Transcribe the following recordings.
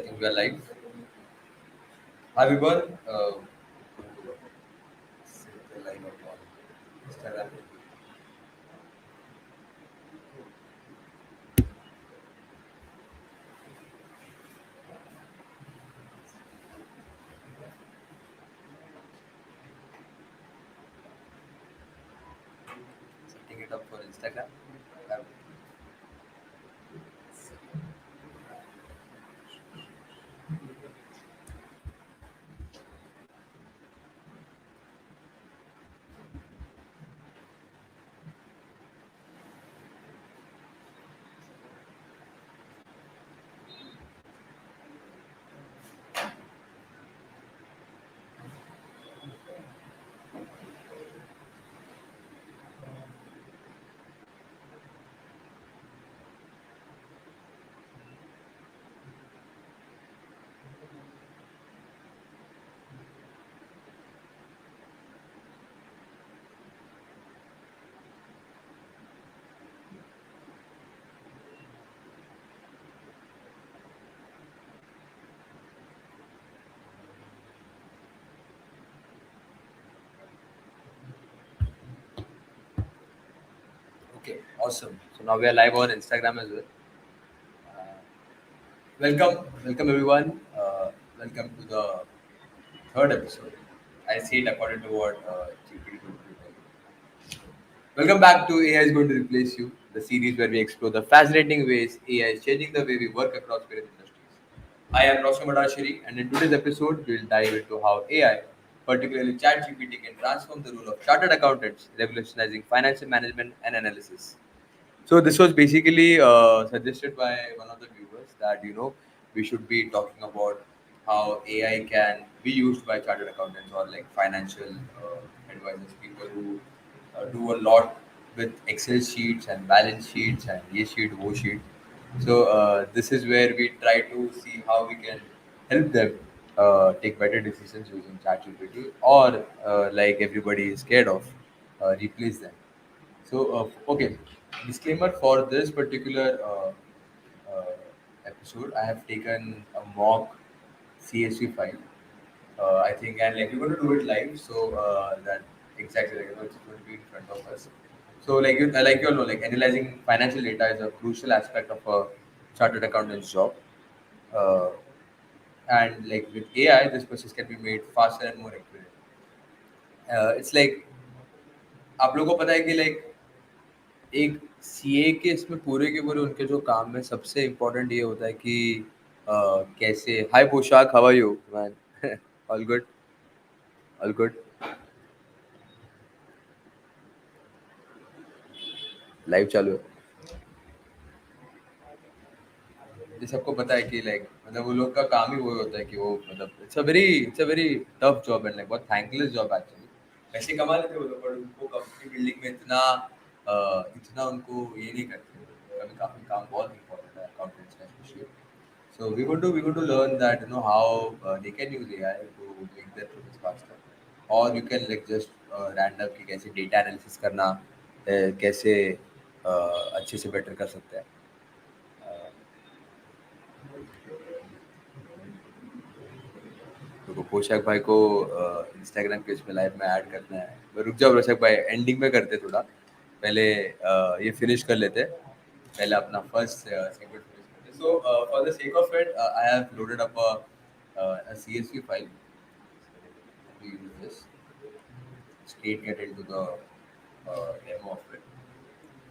think we are live. Hi everyone. Set the line up on Instagram. Setting it up for Instagram. Um, okay, awesome. So now we are live on Instagram as well. Uh, welcome everyone. Welcome to the third episode. I see it according to what GPT told me. Welcome back to AI is going to replace you, the series where we explore the fascinating ways AI is changing the way we work across various industries. I am Roshan Madashiri, and in today's episode, we'll dive into how AI, particularly ChatGPT, can transform the role of chartered accountants, revolutionizing financial management and analysis. So this was basically suggested by one of the viewers that we should be talking about how AI can be used by chartered accountants or like financial advisors, people who do a lot with Excel sheets and balance sheets and ye sheet, wo sheet. So this is where we try to see how we can help them take better decisions using ChatGPT or like everybody is scared of, replace them. So, okay, disclaimer for this particular uh, episode, I have taken a mock CSV file. I think, and like we're going to do it live, so that exactly like, it's going to be in front of us. So, like you all know, like analyzing financial data is a crucial aspect of a chartered accountant's job. Uh, and like with AI, this process can be made faster and more accurate. It's like आप लोगों को पता है कि like एक CA के इसमें पूरे के पूरे उनके जो काम में सबसे इम्पोर्टेंट ये होता है कि कैसे हाय पोशाक how are you man all good all good live चालू है ये सबको पता है कि लाइक मतलब वो लोग का काम ही वो होता है कि वो मतलब it's a very tough job and like बहुत थैंकलेस जॉब एक्चुअली पैसे कमा लेते हैं वो लोग पर उनको कंपनी बिल्डिंग में इतना उनको ये नहीं करते कभी काफी काम बहुत इंपॉर्टेंट है अकाउंटेंट्स का specially. So we going to learn that how they can use AI to make their process faster, or you can like just random कि कैसे data analysis करना कैसे अच्छे से better कर सकते हैं. Uh, तो पोशाक भाई को इंस्टाग्राम पेज पे लाइव में ऐड करना है. रुक जाओ पोशाक भाई एंडिंग में करते थोड़ा पहले ये फिनिश कर लेते पहले अपना फर्स्ट सेगमेंट फिनिश करते. So for the sake of it I have loaded up a CSV file. We use this straight get into the demo of it.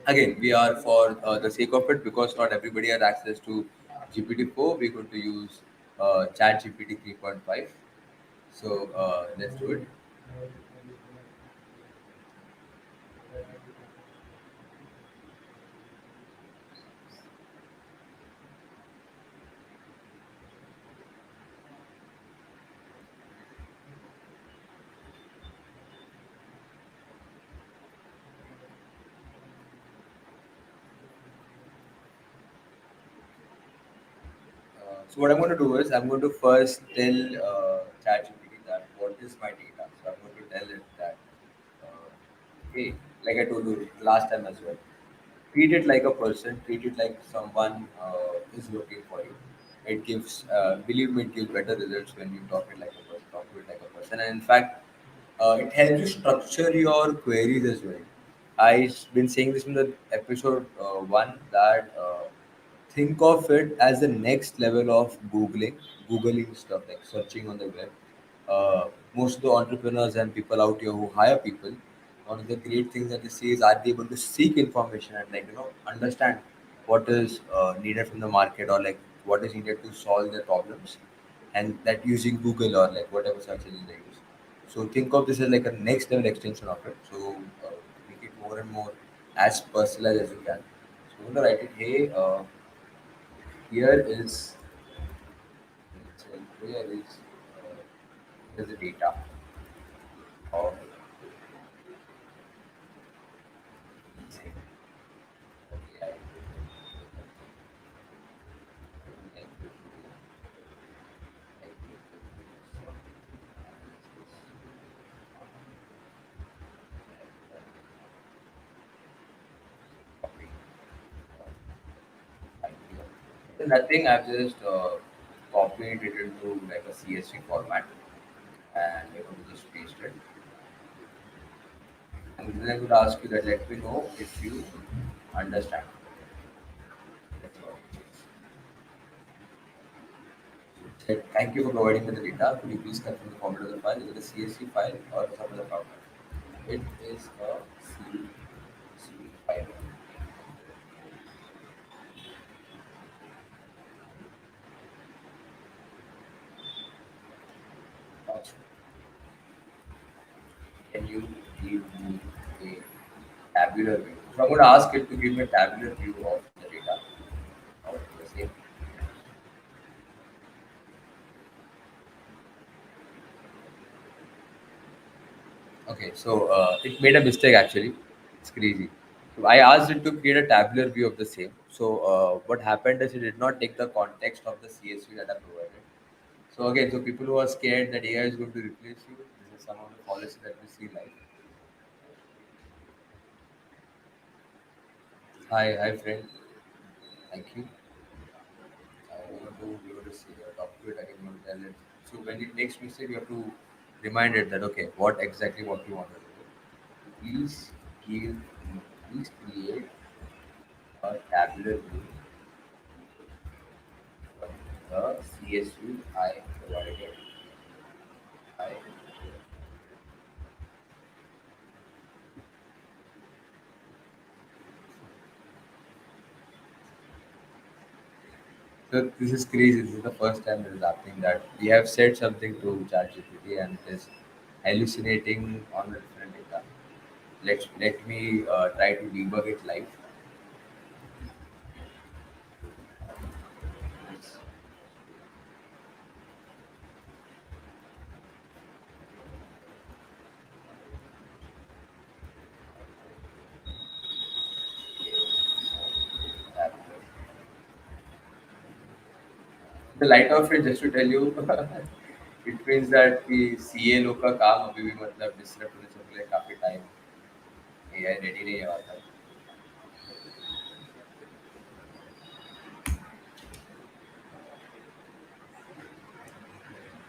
Again, we are for the sake of it because not everybody has access to GPT-4. We're going to use Chat GPT 3.5. So let's do it. So what I'm going to do is I'm going to first tell ChatGPT that what is my data. So I'm going to tell it that, hey, like I told you last time as well, treat it like a person, treat it like someone is looking for you. It gives, believe me, it gives better results when you talk it like a person, talk to it like a person. And in fact, it helps you structure your queries as well. I've been saying this in the episode one that think of it as the next level of googling stuff like searching on the web. Most of the entrepreneurs and people out here who hire people, one of the great things that they see is are they able to seek information and understand what is needed from the market, or like what is needed to solve their problems, and that using Google or like whatever search engine they use. So think of this as like a next level extension of it. So make it more and more as personalized as you can. So I'm gonna write it. Hey, here is here is the data of say, okay, so nothing. I've just copied it into like a CSV format, and you're going to just paste it. And then I would ask you that let me know if you understand. That's all. Said, thank you for providing me the data. Could you please confirm the format of the file? Is it a CSV file or some other format? It is a CSV file. Awesome. Can you give me a tabular view? So I'm going to ask it to give me a tabular view of the data of the same. Okay, so it made a mistake actually. It's crazy. So I asked it to create a tabular view of the same. So what happened is it did not take the context of the CSV that I provided. So again, so people who are scared that AI is going to replace you, this is some of the policy that we see like. Hi, hi friend. Thank you. You want to see, talk to it again, you want to tell it. So when it makes mistake, you have to remind it that okay, what exactly what you want to do. Please give, please create a tabular view of the CSV I provided. I, so this is crazy. This is the first time this is happening that we have said something to ChatGPT and it is hallucinating on the different data. Let me try to debug it live. The light of it, just to tell you, it means that कि CA लोग का काम अभी भी मतलब disturb होने से पहले काफी टाइम AI रेडी नहीं हुआ था.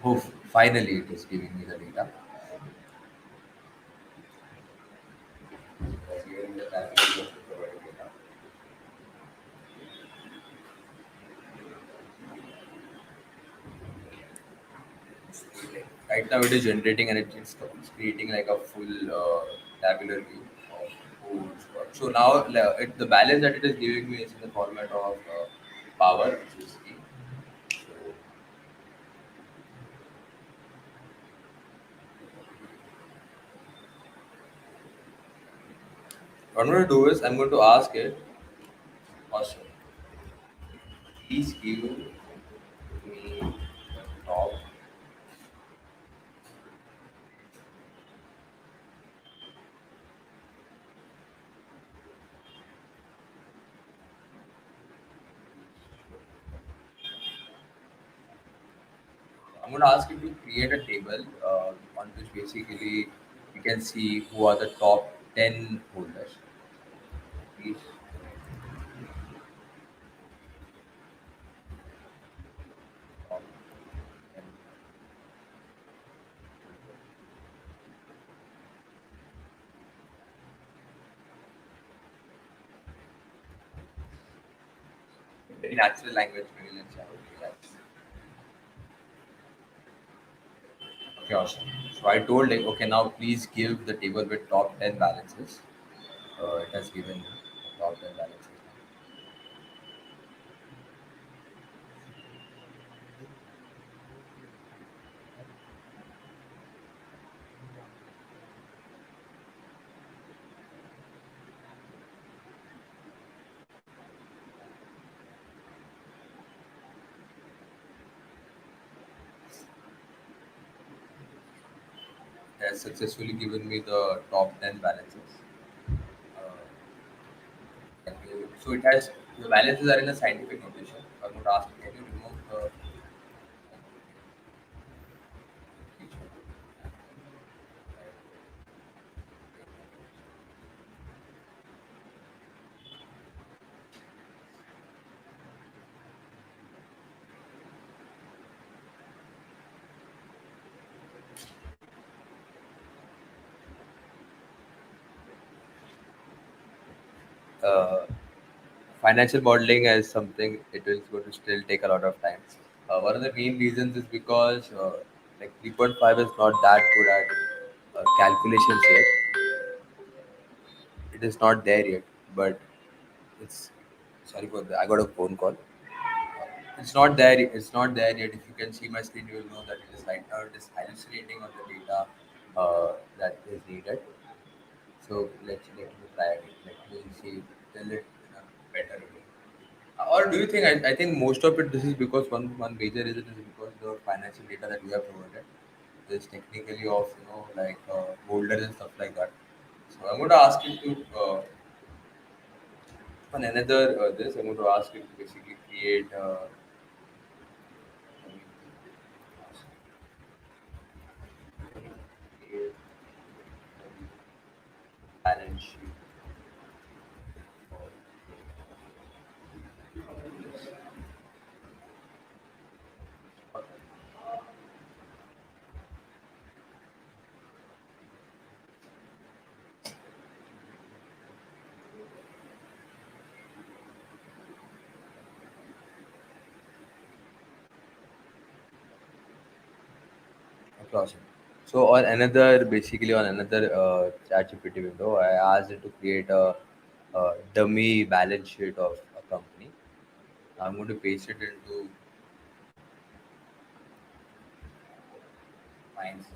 Oh, finally it is giving me the data. Here in the time it is providing data. Right now it is generating and it's creating like a full tabular view of who's what. So now the balance that it is giving me is in the format of power, which is E. So what I'm going to do is I'm going to ask it, awesome, please give me the top. I'm going to ask you to create a table on which basically you can see who are the top 10 holders. Please. very natural language. Maybe let's have it. Okay, awesome. So I told it, okay, now please give the table with top 10 balances. It has given me the top 10 balances. It has successfully given me the top 10 balances. So it has the balances are in a scientific notation. I would ask, can you remove the uh, financial modeling as something? It is going to still take a lot of time. One of the main reasons is because like 3.5 is not that good at calculations yet. It is not there yet, but it's sorry for that. I got a phone call. It's not there. It's not there yet. If you can see my screen, you will know that it is right now. It is hallucinating on the data that is needed. So let me try it. Let me see. Tell it in a better way. Or do you think? I think most of it. This is because one major reason is because the financial data that we have provided is technically of like older and stuff like that. So I'm going to ask you to on another this. I'm going to ask you to basically create. Create balance sheet. Okay, awesome. So on another, basically on another ChatGPT window, I asked it to create a dummy balance sheet of a company. I'm going to paste it into Minds.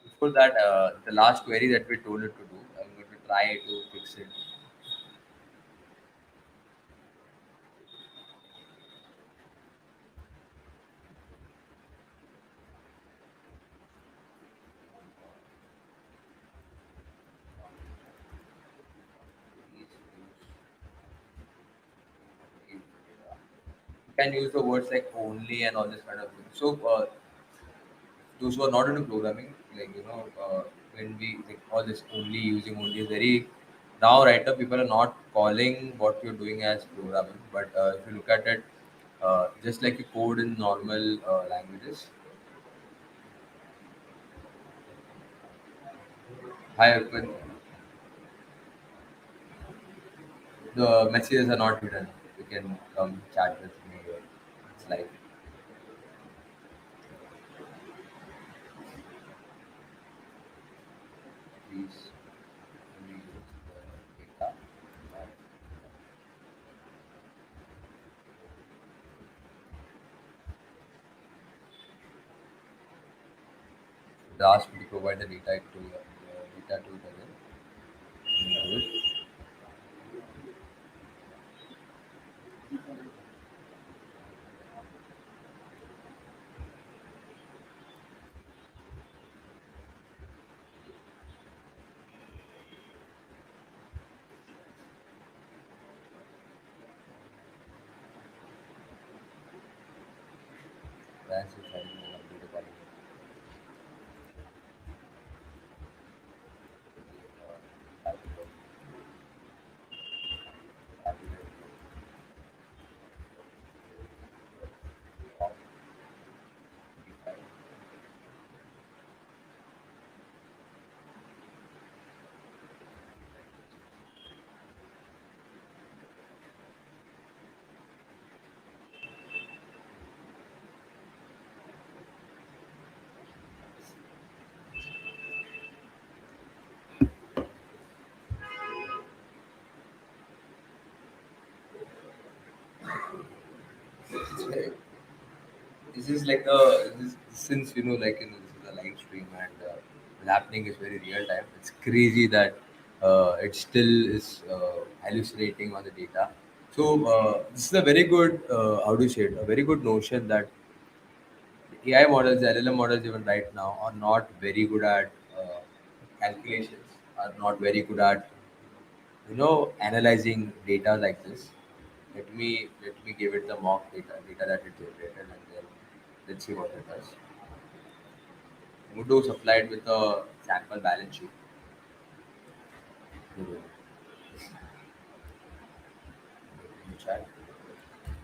Before that, the last query that we told it to do, I'm going to try to fix it. You can use the words like only and all this kind of thing. So those who are not into programming, like when we like all this only using only is very now right now people are not calling what you're doing as programming, but if you look at it, just like you code in normal languages. Hi, when the messages are not hidden, you can come chat with me. It's like please only use the data. They ask me to provide the data to data to it again. Do it. That's it. I didn't complete the quality. this is like the since this is a live stream and the happening is very real time. It's crazy that it still is hallucinating on the data. So this is a very good how do you say it? A very good notion that the AI models, the LLM models, even right now, are not very good at calculations. Are not very good at analyzing data like this. Let me give it the mock data that it generated, and then let's see what it does. I'm going to supply it with a sample balance sheet. Mhm. In the chat.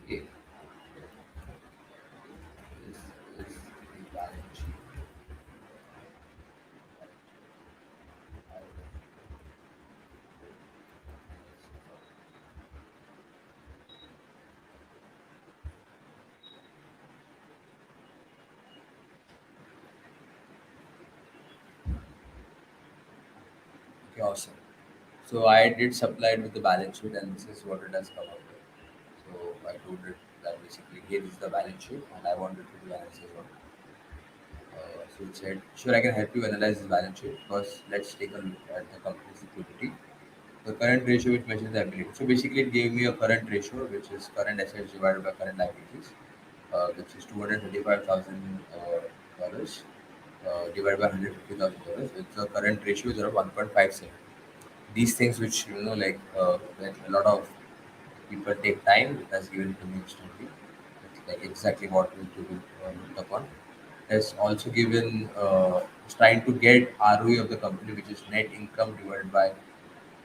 Okay. This is the balance sheet. Okay, awesome. So I did supply it with the balance sheet, and this is what it has come out with. So I told it that basically here is the balance sheet, and I wanted to do analysis on. So it said, sure, I can help you analyze this balance sheet. First, let's take a look at the company's liquidity. The current ratio which measures the ability. So basically, it gave me a current ratio, which is current assets divided by current liabilities, which is $235,000 divided by $150,000. It's a current ratio is around 1.57. These things which when a lot of people take time, it has given to me instantly. It's like exactly what we need to do looked upon. Has also given it's trying to get ROE of the company, which is net income divided by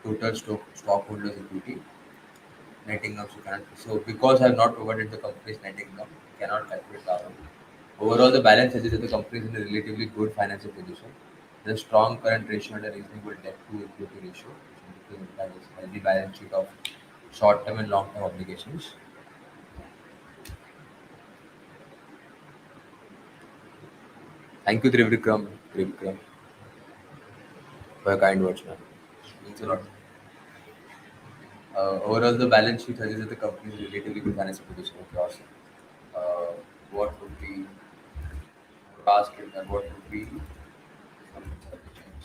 total stockholders equity. Net income so because I have not provided the company's net income, cannot calculate the ROE. Overall, the balance suggests that the company is in a relatively good financial position. The strong current ratio and a reasonable debt to equity ratio, which implies a healthy balance sheet of short term and long term obligations. Thank you, Trivikram, for your kind words, man. Means a lot. Overall, the balance sheet suggests that the company is in a relatively good financial position. Okay, awesome. Uh, what would be ask it that what would be some suggestions?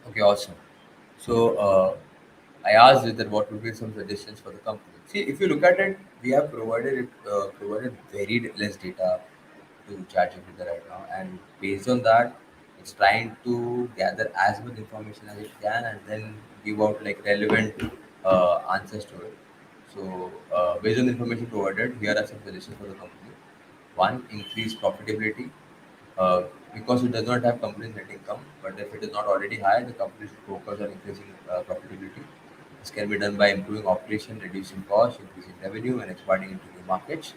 Okay, awesome. So I asked it that what would be some suggestions for the company. See, if you look at it, we have provided very less data to ChatGPT right now, and based on that, it's trying to gather as much information as it can, and then give out like relevant answers to it. So, based on the information provided, here are some suggestions for the company. One, increase profitability. Uh, because it does not have company's net income, but if it is not already high, the company should focus on increasing profitability. This can be done by improving operation, reducing costs, increasing revenue, and expanding into new markets.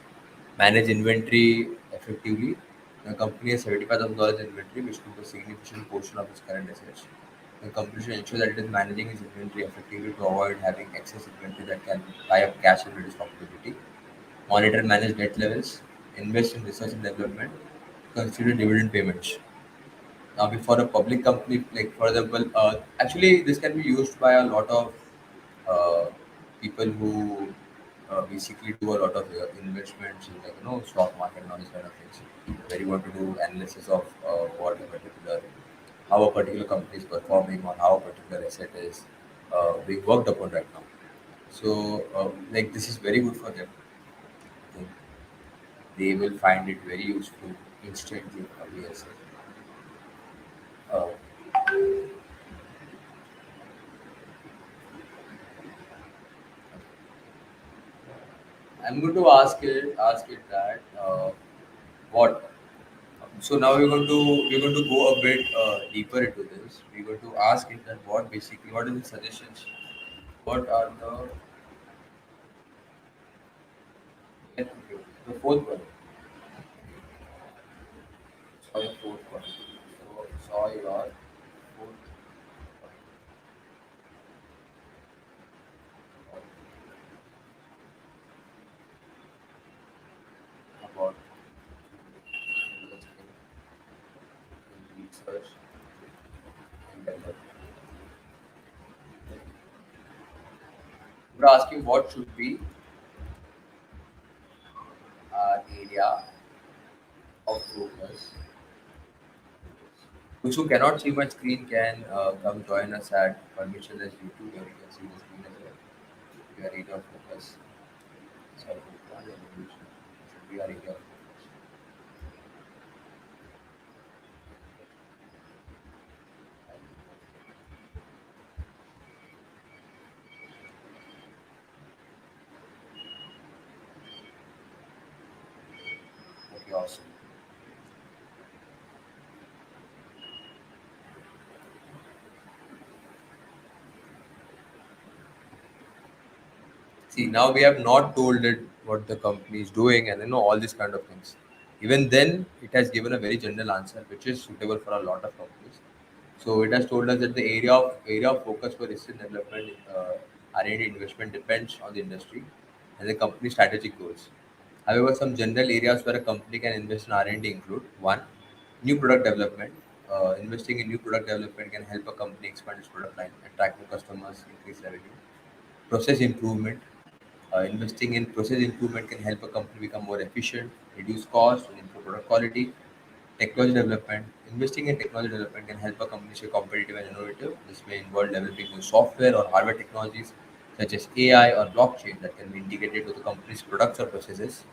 Manage inventory effectively. The company has $75,000 inventory, which could be a significant portion of its current assets. The company should ensure that it is managing its inventory effectively to avoid having excess inventory that can tie up cash and reduce profitability. Monitor and manage debt levels. Invest in research and development. Consider dividend payments. Now, before a public company, like for example, actually this can be used by a lot of uh, people who basically do a lot of investments in stock market and all these kind of things. Where you want to do analysis of what a particular how a particular company is performing or how a particular asset is being worked upon right now. So like this is very good for them. I think they will find it very useful instantly. Obviously. Uh, I'm going to ask it that what. So now we're going to go a bit deeper into this. We're going to ask it that what are the suggestions? What are the fourth one? Saw your fourth one. So saw your fourth one about We're asking what should be our area of focus. Those who cannot see my screen can come join us at permissionless YouTube where you can see the screen as well. We are area of focus. Sorry, not revolution. We are area of focus. Okay, awesome. See, now we have not told it what the company is doing and all these kind of things. Even then, it has given a very general answer, which is suitable for a lot of companies. So it has told us that the area of focus for research and development, R&D investment depends on the industry and the company's strategic goals. However, some general areas where a company can invest in R&D include one, new product development. Investing in new product development can help a company expand its product line, attract new customers, increase revenue. Process improvement. Investing in process improvement can help a company become more efficient, reduce costs, and improve product quality. Technology development. Investing in technology development can help a company stay competitive and innovative. This may involve developing new software or hardware technologies such as AI or blockchain that can be integrated with the company's products or processes.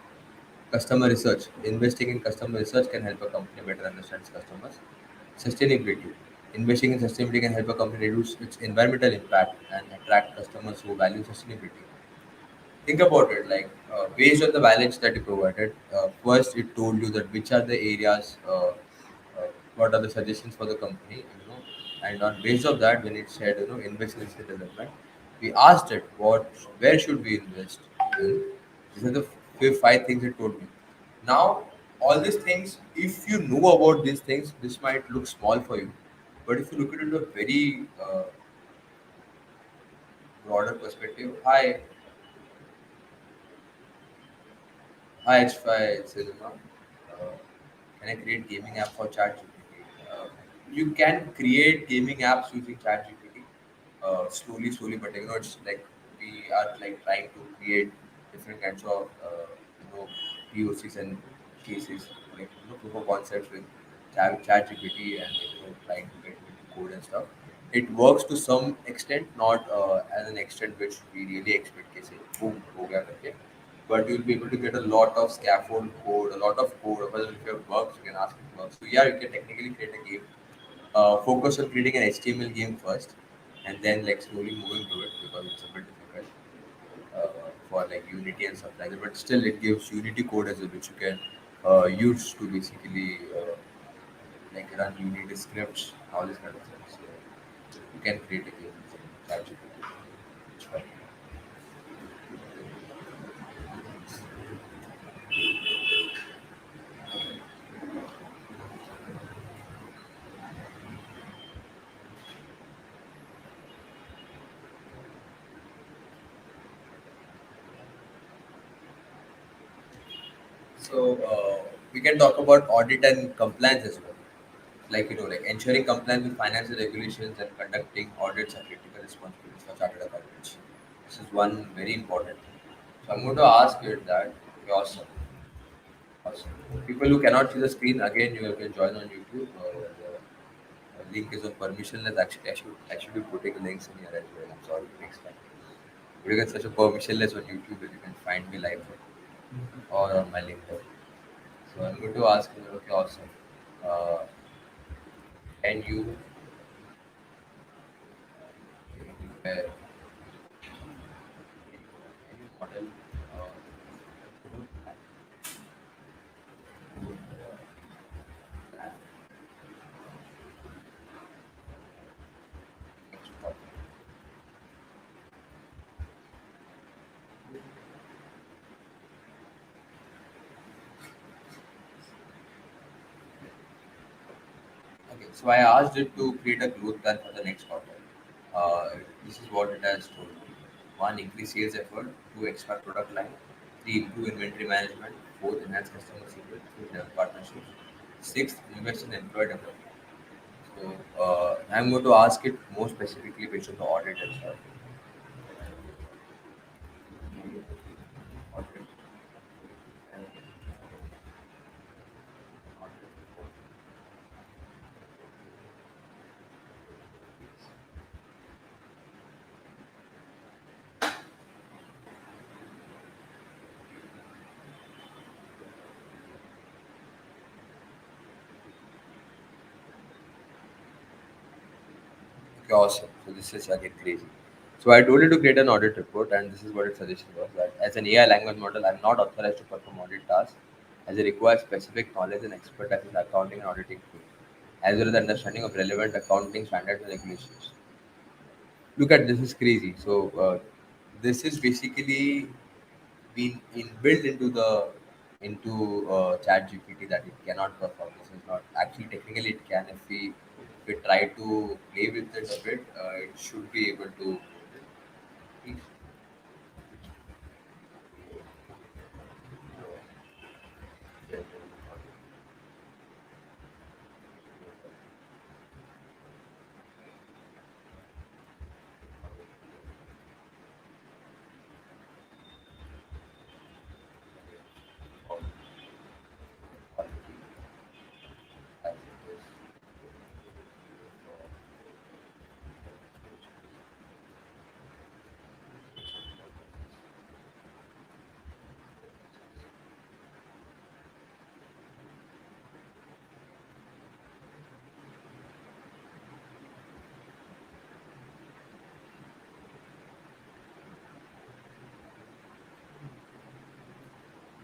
Customer research. Investing in customer research can help a company better understand its customers. Sustainability. Investing in sustainability can help a company reduce its environmental impact and attract customers who value sustainability. Think about it, like based on the balance that you provided. First, it told you that which are the areas, what are the suggestions for the company, and on base of that, when it said invest in skill development, we asked it where should we invest in. These are the five things it told me. Now, all these things, if you know about these things, this might look small for you, but if you look at it in a very broader perspective, hi, it's Cinema. Uh, can I create gaming app for ChatGPT? You can create gaming apps using ChatGPT slowly, but it's like we are like trying to create different kinds of POCs and cases, like proof of concepts with ChatGPT and trying to get into code and stuff. It works to some extent, not as an extent which we really expect. Say, boom, हो गया करके. But you'll be able to get a lot of scaffold code, a lot of code. Whether if it works, you can ask it to work. So yeah, you can technically create a game. Focus on creating an HTML game first, and then like slowly moving to it because it's a bit difficult for like Unity and stuff like that. But still, it gives Unity code as well, which you can use to basically like run Unity scripts, all this kind of stuff. So you can create a game using ChatGPT. It's fine. So we can talk about audit and compliance as well. Like like ensuring compliance with financial regulations and conducting audits are critical responsibilities for chartered accountants. This is one very important thing. So I'm going to ask you that. Okay, awesome. Awesome. People who cannot see the screen again, you can join on YouTube. The link is on permissionless. Actually, I should be putting links in here as well. I'm sorry next time. But you can search a permissionless on YouTube and you can find me live or on my link there. So I'm going to ask you. Okay, awesome. Uh, can you prepare any model? Uh, Okay, so I asked it to create a growth plan for the next quarter. Uh, this is what it has told me. One, increase sales effort. Two, expand product line. Three, improve inventory management. Fourth, enhance customer service. Fifth, develop partnerships. Sixth, invest in employee development. So I'm going to ask it more specifically based on the audit and stuff. Okay, awesome. So this is again crazy. So I told you to create an audit report, and this is what its suggestion was that as an AI language model, I'm not authorized to perform audit tasks as it requires specific knowledge and expertise in accounting and auditing field, as well as understanding of relevant accounting standards and regulations. Look at this is crazy. So this is basically been inbuilt into the into chat gpt that it cannot perform. This is not actually technically it can. If we try to play with it a bit, it should be able to.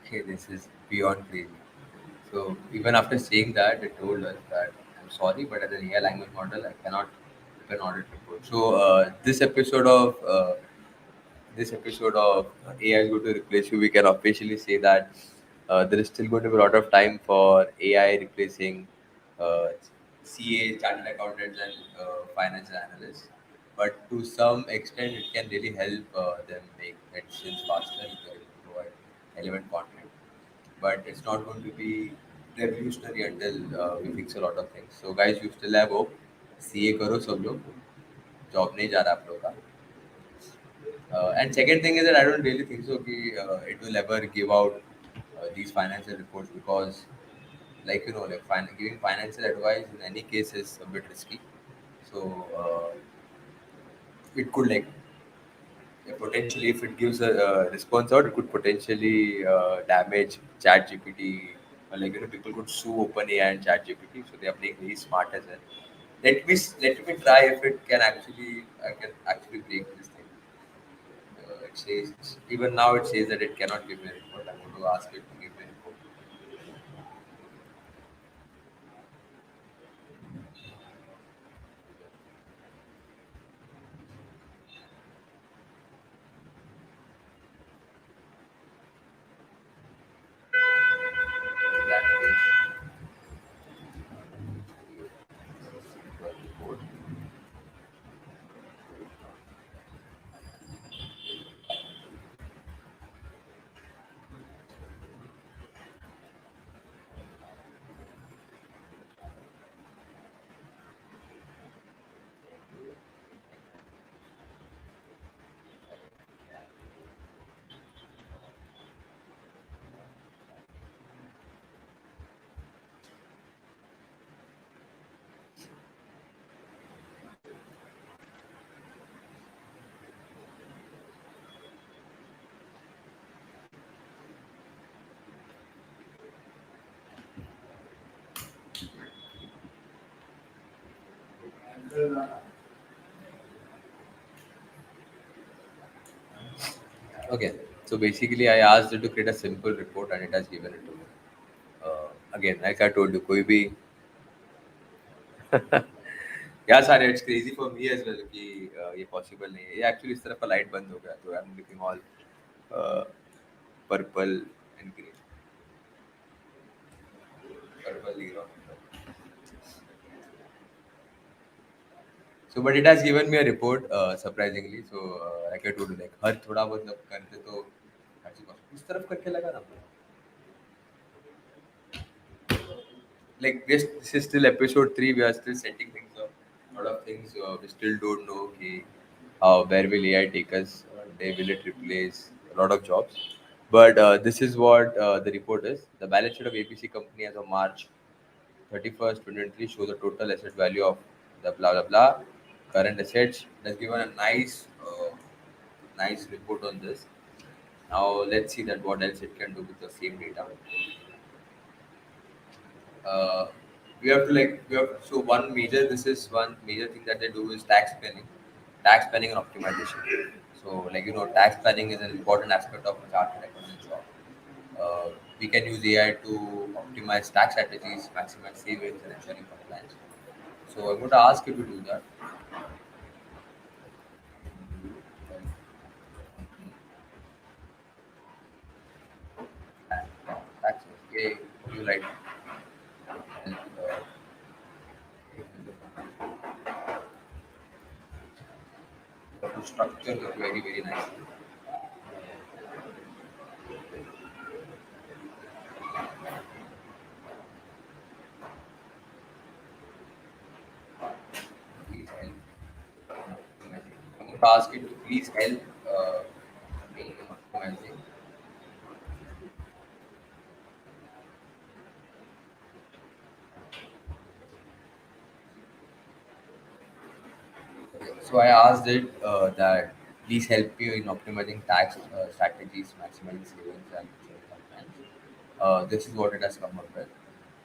Okay, this is beyond crazy. So even after saying that, it told us that I'm sorry, but as an AI language model, I cannot prepare an audit report. So this episode of AI is going to replace you, we can officially say that there is still going to be a lot of time for AI replacing uh, CA, chartered accountants, and financial analysts. But to some extent, it can really help them make decisions faster if they're able to provide relevant content. But it's not going to be revolutionary until we fix a lot of things. So, guys, you still have hope. CA करो सब लोग job नहीं जा रहा आप लोग का and second thing is that I don't really think so कि, it will ever give out these financial reports because, like like giving financial advice in any case is a bit risky. So it could like potentially, if it gives a response out, it could potentially damage Chat GPT. People could sue OpenAI and Chat GPT, so they are playing very smart as well. Let me try if it can actually I can actually break this thing. It says even now it says that it cannot give me a report. I'm going to ask it to give me a report. In that case, report. Okay, so basically, I asked it to create a simple report, and it has given it to me. Again, like I told you, कोई भी yeah, sorry, it's crazy for me as well कि ये possible नहीं है. ये actually इस तरफ का light बंद हो गया, तो I'm looking all uh, purple and green. Purple, So, but it has given me a report surprisingly. So, like I told you, like हर थोड़ा मतलब करते तो ऐसी बात इस तरफ करके लगा ना. Like this is still episode 3. We are still setting things up. A lot of things we still don't know. Okay, where will AI take us? Will it replace a lot of jobs? But this is what the report is. The balance sheet of APC company as of March 31st, 2023 shows the total asset value of the blah blah blah. Current assets. It has given a nice report on this. Now let's see that what else it can do with the same data. Uh, so one major this is one major thing that they do is tax planning and optimization. So tax planning is an important aspect of a chartered accountant job. We can use AI to optimize tax strategies, maximize savings, and ensuring compliance. So I'm going to ask you to do that. Taxes, okay, you like and, to structure it very nicely. Please help. I'm going to ask you to please help me in optimizing. Okay, so I asked it that please help you in optimizing tax strategies, maximizing savings, and ensuring compliance. This is what it has come up with.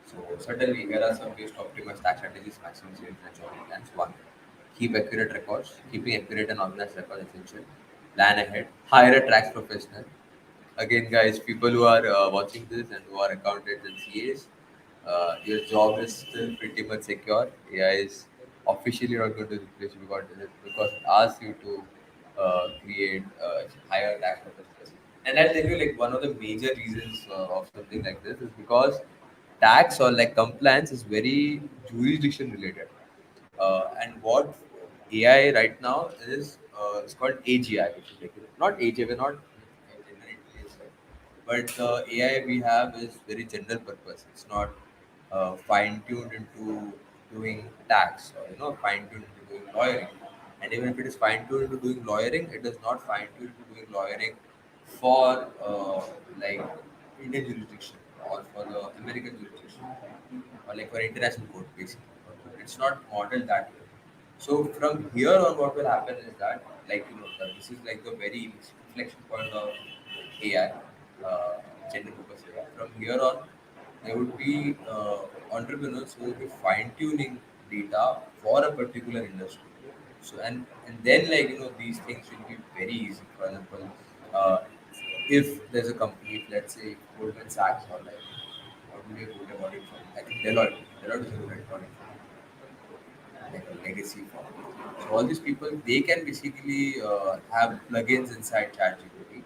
So certainly, here are some ways to optimize tax strategies, maximum savings, and ensuring compliance. One, keep accurate records. Keeping accurate and organized records is essential. Plan ahead. Hire a tax professional. Again, guys, people who are watching this and who are accountants and CAs, your job is still pretty much secure. AI is officially not going to replace you because it asks you to create higher tax professionals. And I'll tell you, like, one of the major reasons of something like this is because tax or like compliance is very jurisdiction related. And what AI right now is it's called AGI, which is like not AGI, we're not but the AI we have is very general purpose. It's not fine tuned into doing tax or fine tuned into doing lawyering. And even if it is fine tuned into doing lawyering, it is not fine tuned into doing lawyering for like Indian jurisdiction or for the American jurisdiction or like for international court basically. It's not modeled that way. So from here on, what will happen is that, this is like the very inflection point of AI, general purpose AI. From here on, there would be entrepreneurs who will be fine tuning data for a particular industry. So and then these things will be very easy. For example, uh, if there's a company, if, let's say Goldman Sachs or like what would be a good audit firm? I think Deloitte is a good audit firm like a legacy form. So all these people they can basically have plugins inside ChatGPT.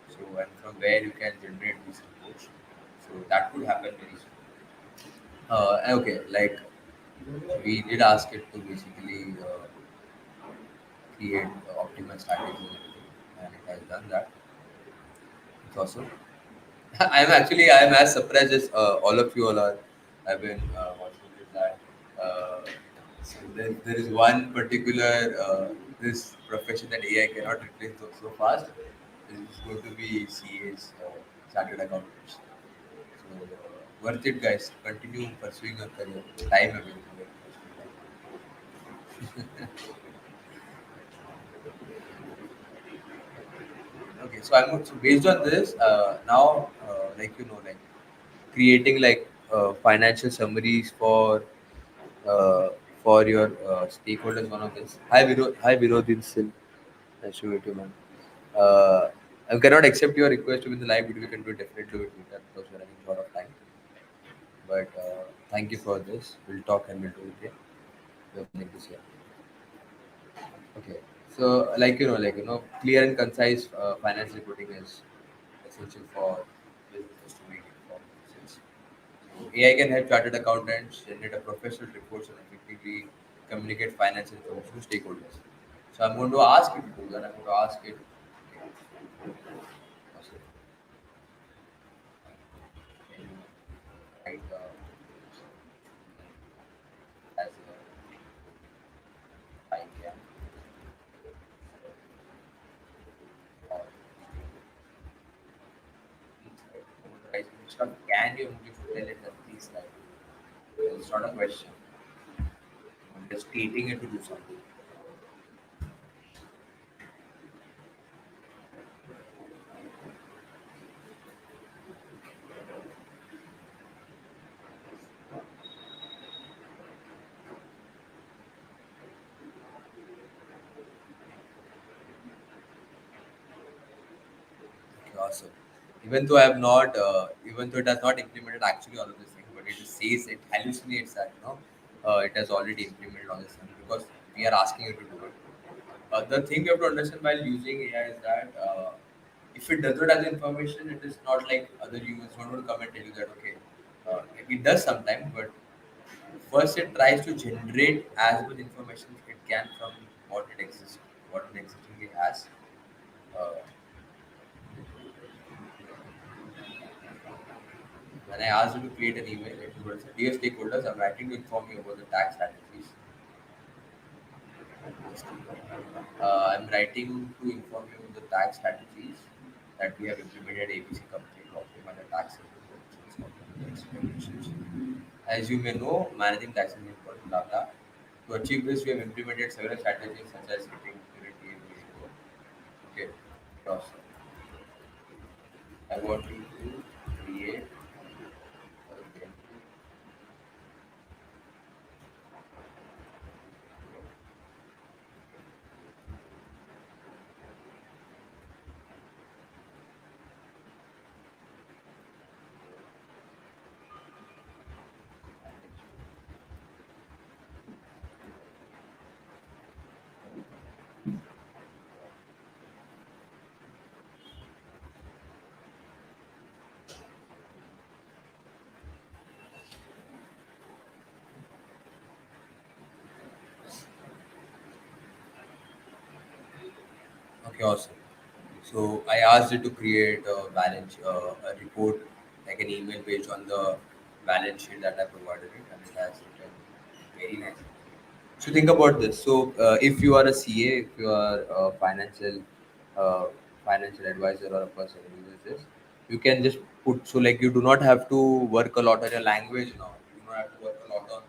So and from where you can generate these reports. So that could happen very soon. Okay, like we did ask it to basically create optimal strategies and everything, and it has done that. It's awesome. I'm as surprised as all of you all are. I've been watching this that. So there is one particular this profession that AI cannot replace so fast. It's going to be CAs, chartered accountants. So worth it, guys. Continue pursuing your career. Time available. Okay, so so based on this, now creating financial summaries uh, for your stakeholders. One of this. Hi Virodin Sil. Nice to meet you, man. Uh, I cannot accept your request to be in the live video. We can do it definitely with later because we're running short of time. But thank you for this. We'll talk and we'll do it. Yeah, we're planning this year. Okay. So, clear and concise finance reporting is essential for businesses to make informed decisions. So, AI can help chartered accountants generate a professional reports and effectively communicate financial information to stakeholders. So, I'm going to ask you to do that. I'm going to ask it. Also, can you write as a idea or instead of can you tell it that please write. It's not a question. I'm just stating it to do something. Awesome. Even though I have not, even though it has not implemented actually all of these things, but it says it hallucinates that it has already implemented all these things because we are asking it to do it. The thing you have to understand while using AI is that if it does not have the information, it is not like other users who will come and tell you that okay, it does sometimes, but first it tries to generate as much information it can from what it exists, what it existingly has. Uh, when I asked you to create an email, it would say, "Dear stakeholders, I'm writing to inform you about the tax strategies. I'm writing to inform you of the tax strategies that we have implemented at ABC company to optimize the tax regulations. As you may know, managing taxes is important data. To achieve this, we have implemented several strategies such as hitting unity and ratio. Okay, cross. I want you to create. Okay, okay, awesome. So I asked it to create a report, like an email based on the balance sheet that I provided it, and it has written very nice. So think about this. So if you are a CA, if you are a uh, financial advisor or a person who uses this, you can just put. So like you do not have to work a lot on your language now. You do not have to work a lot on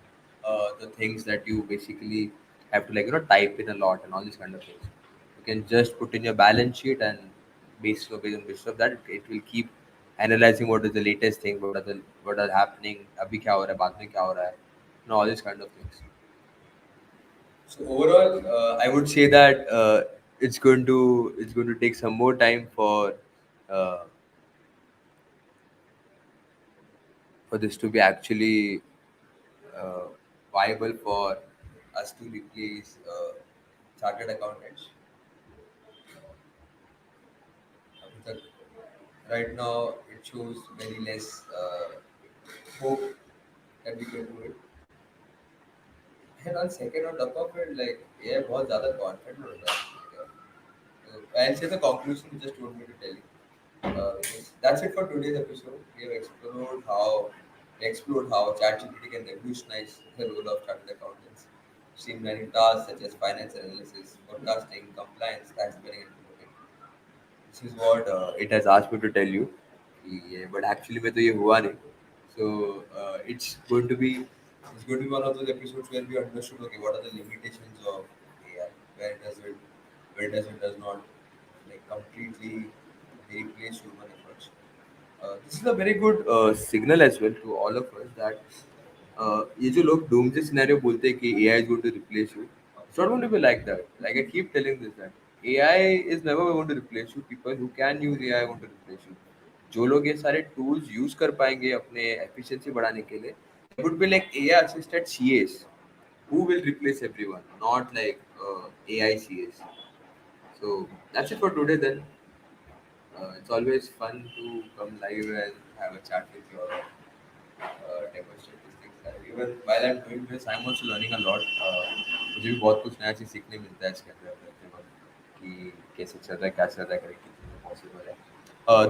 the things that you basically have to type in a lot and all these kind of things. You can just put in your balance sheet and based of that, it will keep analyzing what is the latest thing, what are happening, अभी क्या हो रहा है, बाद में क्या हो रहा है, all these kind of things. So overall, I would say that it's going to take some more time uh, for this to be actually uh, viable for us to replace chartered accountants. But right now, it shows very less hope that we can do it. And on second on top of it, like AI बहुत ज़्यादा confident होता है. I'll say the conclusion you just told me to tell you. That's it for today's episode. We have explored how ChatGPT can revolutionize the role of chartered accountants, streamlining tasks such as finance analysis, forecasting, compliance, tax planning, and reporting. This is what it has asked me to tell you. Yeah, but actually, में तो ये हुआ नहीं. So it's going to be one of those episodes where we understood okay what are the limitations of AI, where does it does not like completely replace human efforts. This is a very good signal as well to all of us that ये जो लोग doomsday scenario बोलते हैं कि AI is going to replace you, it's not going to be like that. Like I keep telling this that AI is never going to replace you. People who can use AI are going to replace you. जो लोग ये सारे tools use कर पाएंगे अपने efficiency बढ़ाने के लिए, it would be like AI assisted CAs who will replace everyone, not like AI CAs. So that's it for today then. It's always fun to come live and have a chat with you or demonstrate these things. Even while I'm doing this, I'm also learning a lot. मुझे भी बहुत कुछ नया चीज़ सीखने मिलता है इसके अंदर अपने वक्त कि कैसे चल रहा है क्या चल रहा है कितनी चीज़ें पॉसिबल है.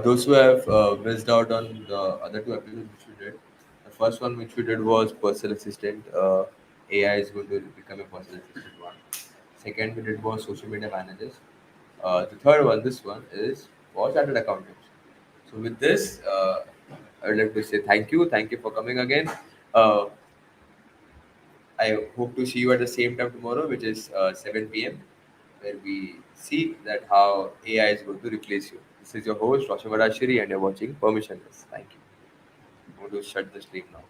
Those who have missed out on the other two episodes which we did, the first one which we did was personal assistant. AI is going to become a personal assistant one. Second we did was social media managers. The third one, this one, is for chartered accountants. So with this, I would like to say thank you. Thank you for coming again. Uh, I hope to see you at the same time tomorrow, which is 7 p.m., where we see that how AI is going to replace you. This is your host, Roshan Shiri, and you're watching Permissionless. Thank you. I'm going to shut the stream now.